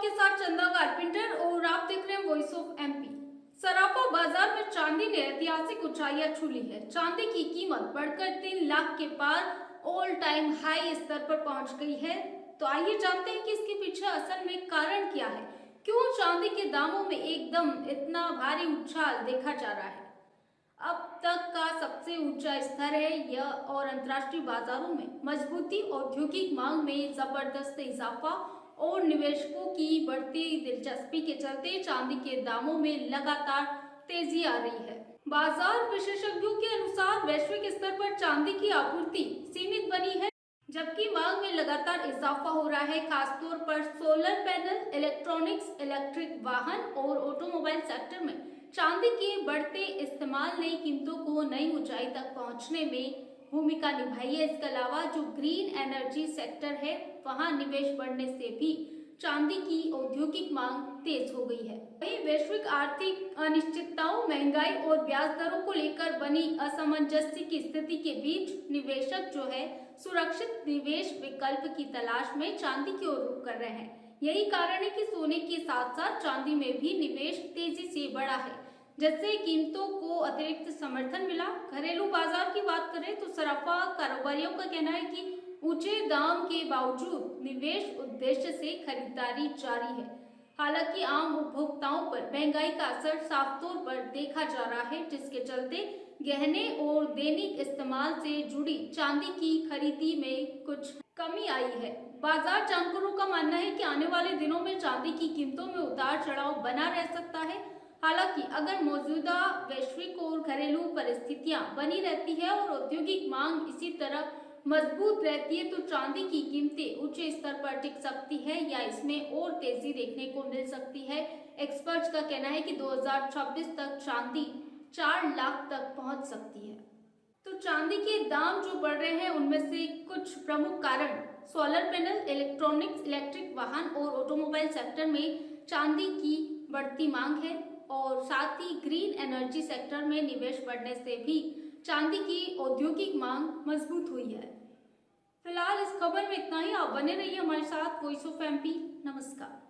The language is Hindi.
आपके साथ चंदा कारपेंटर और आप देख रहे हैं वॉइस ऑफ एमपी। सराफा बाजार में चांदी ने ऐतिहासिक ऊंचाइयां छू ली है। चांदी की कीमत बढ़कर 3 लाख के पार ऑल टाइम हाई स्तर पर पहुंच गई है। तो आइए जानते हैं कि इसके पीछे असल में कारण क्या है, क्यों चांदी के दामों में एकदम इतना भारी उछाल देखा जा रहा है। अब तक का सबसे ऊंचा स्तर है यह, और अंतर्राष्ट्रीय बाजारों में मजबूती, औद्योगिक मांग में जबरदस्त इजाफा और निवेशकों की बढ़ती दिलचस्पी के चलते चांदी के दामों में लगातार तेजी आ रही है। बाजार विशेषज्ञों के अनुसार वैश्विक स्तर पर चांदी की आपूर्ति सीमित बनी है, जबकि मांग में लगातार इजाफा हो रहा है। खासतौर पर सोलर पैनल, इलेक्ट्रॉनिक्स, इलेक्ट्रिक वाहन और ऑटोमोबाइल सेक्टर में चांदी के बढ़ते इस्तेमाल ने कीमतों को नई ऊंचाई तक पहुंचने में भूमिका निभाई है। इसके अलावा जो ग्रीन एनर्जी सेक्टर है, वहां निवेश बढ़ने से भी चांदी की औद्योगिक मांग तेज हो गई है। वहीं वैश्विक आर्थिक अनिश्चितताओं, महंगाई और ब्याज दरों को लेकर बनी असमंजस्य की स्थिति के बीच निवेशक जो है सुरक्षित निवेश विकल्प की तलाश में चांदी की ओर रुख कर रहे हैं। यही कारण है कि सोने के साथ साथ चांदी में भी निवेश तेजी से बढ़ा है, जिससे कीमतों को अतिरिक्त समर्थन मिला। घरेलू बाजार की बात करें तो सराफा कारोबारियों का कहना है कि ऊंचे दाम के बावजूद निवेश उद्देश्य से खरीदारी जारी है। हालांकि आम उपभोक्ताओं पर महंगाई का असर साफ तौर पर देखा जा रहा है, जिसके चलते गहने और दैनिक इस्तेमाल से जुड़ी चांदी की खरीदी में कुछ कमी आई है। बाजार जानकारों का मानना है कि आने वाले दिनों में चांदी की कीमतों में उतार चढ़ाव बना रह सकता है। हालांकि अगर मौजूदा वैश्विक और घरेलू परिस्थितियां बनी रहती है और औद्योगिक मांग इसी तरह मजबूत रहती है, तो चांदी की कीमतें ऊंचे स्तर पर टिक सकती है या इसमें और तेजी देखने को मिल सकती है। एक्सपर्ट्स का कहना है कि 2026 तक चांदी 4 लाख तक पहुंच सकती है। तो चांदी के दाम जो बढ़ रहे हैं उनमें से कुछ प्रमुख कारण सोलर पैनल, इलेक्ट्रॉनिक्स, इलेक्ट्रिक वाहन और ऑटोमोबाइल सेक्टर में चांदी की बढ़ती मांग है, और साथ ही ग्रीन एनर्जी सेक्टर में निवेश बढ़ने से भी चांदी की औद्योगिक मांग मजबूत हुई है। फिलहाल इस खबर में इतना ही। आप बने रहिए हमारे साथ वॉइस ऑफ एमपी। नमस्कार।